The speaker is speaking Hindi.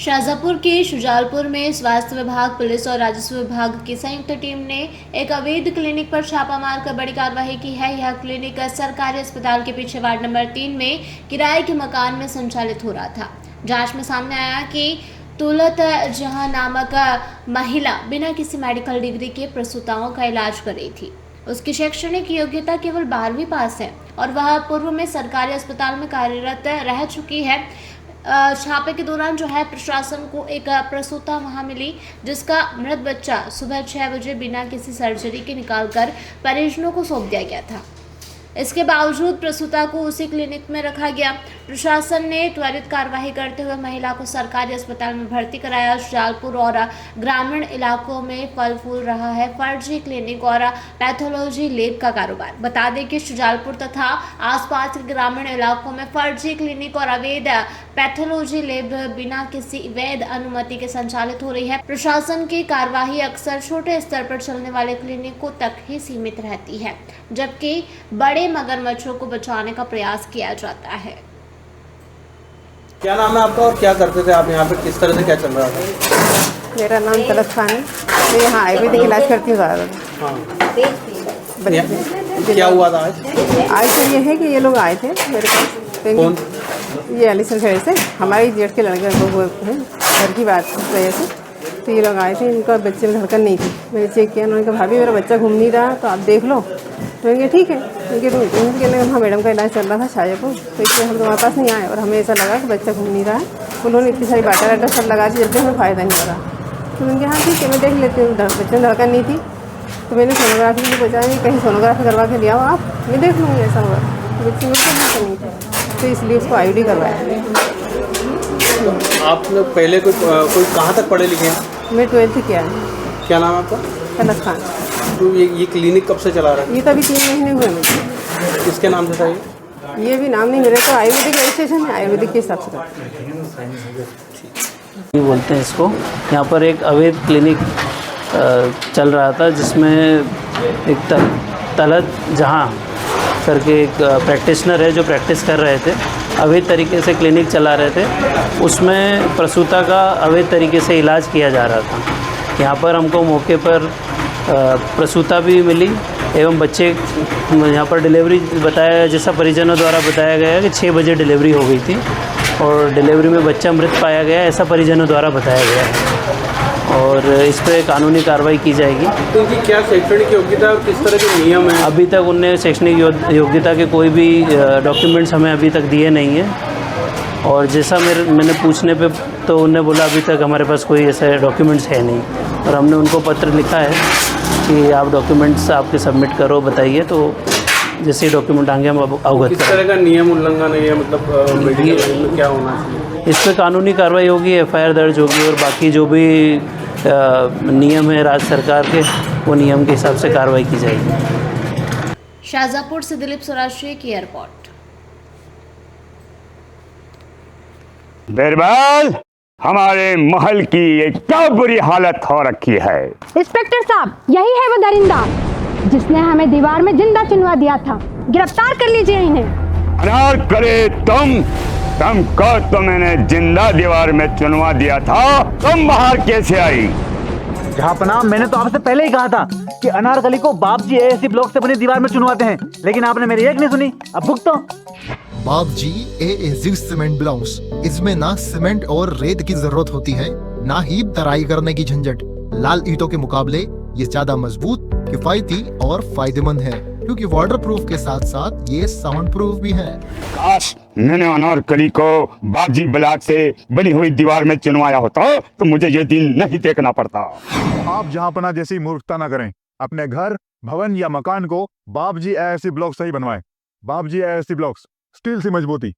शाजापुर के शुजालपुर में स्वास्थ्य विभाग, पुलिस और राजस्व विभाग की संयुक्त टीम ने एक अवैध क्लिनिक पर छापा मारकर बड़ी कार्रवाई की है। यह क्लिनिक सरकारी अस्पताल के पीछे वार्ड नंबर 3 में किराए के मकान में संचालित हो रहा था। जांच में सामने आया कि तुलत जहां नामक महिला बिना किसी मेडिकल डिग्री के प्रसूताओं का इलाज कर रही थी। उसकी शैक्षणिक योग्यता केवल 12वीं पास है और वह पूर्व में सरकारी अस्पताल में कार्यरत रह चुकी है। छापे के दौरान जो है प्रशासन को एक प्रसूता वहां मिली, जिसका मृत बच्चा सुबह 6 बजे बिना किसी सर्जरी के निकालकर परिजनों को सौंप दिया गया था। इसके बावजूद प्रसूता को उसी क्लिनिक में रखा गया। प्रशासन ने त्वरित कार्रवाई करते हुए महिला को सरकारी अस्पताल में भर्ती कराया। शुजालपुर और ग्रामीण इलाकों में फल फूल रहा है फर्जी क्लिनिक और पैथोलॉजी लैब का कारोबार। बता दें कि शुजालपुर तथा आसपास के ग्रामीण इलाकों में फर्जी क्लिनिक और अवैध पैथोलॉजी लैब बिना किसी वैध अनुमति के संचालित हो रही है। प्रशासन की कार्रवाई अक्सर छोटे स्तर पर चलने वाले क्लिनिकों तक ही सीमित रहती है, जबकि बड़े मगरमच्छों को बचाने का प्रयास किया जाता है। क्या नाम है आपका और क्या करते थे आप यहाँ पे, किस तरह से क्या चल रहा था? मेरा नाम तलत खान है। मैं यहाँ आयुर्वेदिक इलाज करती हूँ ज़्यादा। क्या हुआ था आज? आज तो ये है कि ये लोग आए थे मेरे पास। कौन? ये अलीसर शहर से हमारी जेठ के लड़के लोग हैं, घर की बात वजह से। तो ये लोग आए थे, इनका बच्चे में धड़कन नहीं थी। मैंने चेक किया, उन्होंने कहा भाभी मेरा बच्चा घूम नहीं रहा, तो आप देख लो। तो मैंने कहा ठीक है। उनके हाँ मैडम का इलाज चल रहा था शाजापुर, तो इसलिए हम तुम्हारे पास नहीं आए और हमें ऐसा लगा कि बच्चा घूम नहीं रहा है। उन्होंने इतनी सारी बाटा वाटा सब लगा दी, जब भी हमें फ़ायदा नहीं हो रहा। तो मैंने कहा हाँ ठीक है, मैं देख लेती हूँ। बच्चे में धड़कन नहीं थी तो मैंने सोनोग्राफी के लिए पूछा कि कहीं सोनोग्राफी करवा के लिया हो आप, मैं देख लूँगी ऐसा हुआ। तो बच्चे में कोई धड़कन नहीं थी, तो इसलिए उसको आईडी करवाया। आप लोग पहले कोई कहाँ तक पढ़े लिखे हैं? मैं 12th किया है। क्या नाम है आपका? तलत खान। तो ये क्लिनिक कब से चला रहा है? ये तो अभी 3 महीने हुए मुझे। किसके नाम से था ये भी नाम नहीं, मेरे को आयुर्वेदिक रजिस्ट्रेशन है, आयुर्वेदिक के हिसाब से। ये बोलते हैं इसको। यहाँ पर एक अवैध क्लिनिक चल रहा था, जिसमें एक तलत जहाँ करके एक प्रैक्टिशनर है जो प्रैक्टिस कर रहे थे, अवैध तरीके से क्लिनिक चला रहे थे। उसमें प्रसूता का अवैध तरीके से इलाज किया जा रहा था। यहाँ पर हमको मौके पर प्रसूता भी मिली एवं बच्चे यहाँ पर डिलीवरी बताया, जैसा परिजनों द्वारा बताया गया कि 6 बजे डिलीवरी हो गई थी और डिलीवरी में बच्चा मृत पाया गया, ऐसा परिजनों द्वारा बताया गया है और इस पर कानूनी कार्रवाई की जाएगी। तो इनकी क्या शैक्षणिक योग्यता और किस तरह के नियम हैं? अभी तक उनने शैक्षणिक योग्यता के कोई भी डॉक्यूमेंट्स हमें अभी तक दिए नहीं हैं और जैसा मैंने पूछने पे तो उन्होंने बोला अभी तक हमारे पास कोई ऐसे डॉक्यूमेंट्स है नहीं और हमने उनको पत्र लिखा है कि आप डॉक्यूमेंट्स आपके सबमिट करो, बताइए। तो जैसे डॉक्यूमेंट आएंगे हम अवगत किस तरह का नियम उल्लंघन है, मतलब मेडिकल में क्या होना चाहिए? इस पर कानूनी कार्रवाई होगी, FIR दर्ज होगी और बाकी जो भी नियम है राज्य सरकार के, वो नियम के हिसाब से कार्रवाई की जाएगी। शाजापुर से दिलीप सोराश्री की एयरपोर्ट। बिरबल, हमारे महल की ये क्या बुरी हालत हो रखी है। इंस्पेक्टर साहब, यही है वो दरिंदा जिसने हमें दीवार में जिंदा चुनवा दिया था। गिरफ्तार कर लीजिए इन्हें। अनार करे तुमको तो मैंने जिंदा दीवार में चुनवा दिया था, तुम बाहर कैसे आई? जहापना, मैंने तो आपसे पहले ही कहा था कि अनारकली को बाप जी AAC ब्लॉक से बनी दीवार में चुनवाते हैं, लेकिन आपने मेरी एक नहीं सुनी। अब भुगतो। बाप जी AAC सीमेंट ब्लॉक्स, इसमें ना सीमेंट और रेत की जरूरत होती है, ना ही तराई करने की झंझट। लाल ईंटों के मुकाबले ये ज्यादा मजबूत, किफायती और फायदेमंद है, क्योंकि वाटर प्रूफ के साथ साथ ये साउंड प्रूफ भी है। काश मैंने अनारकली को बापजी ब्लॉक से बनी हुई दीवार में चुनवाया होता तो मुझे ये दिन नहीं देखना पड़ता। आप जहांपना जैसी मूर्खता न करें। अपने घर, भवन या मकान को बाप जी AAC ब्लॉक से ही बनवाएं। बाप जी AAC ब्लॉक्स, स्टील से मजबूती,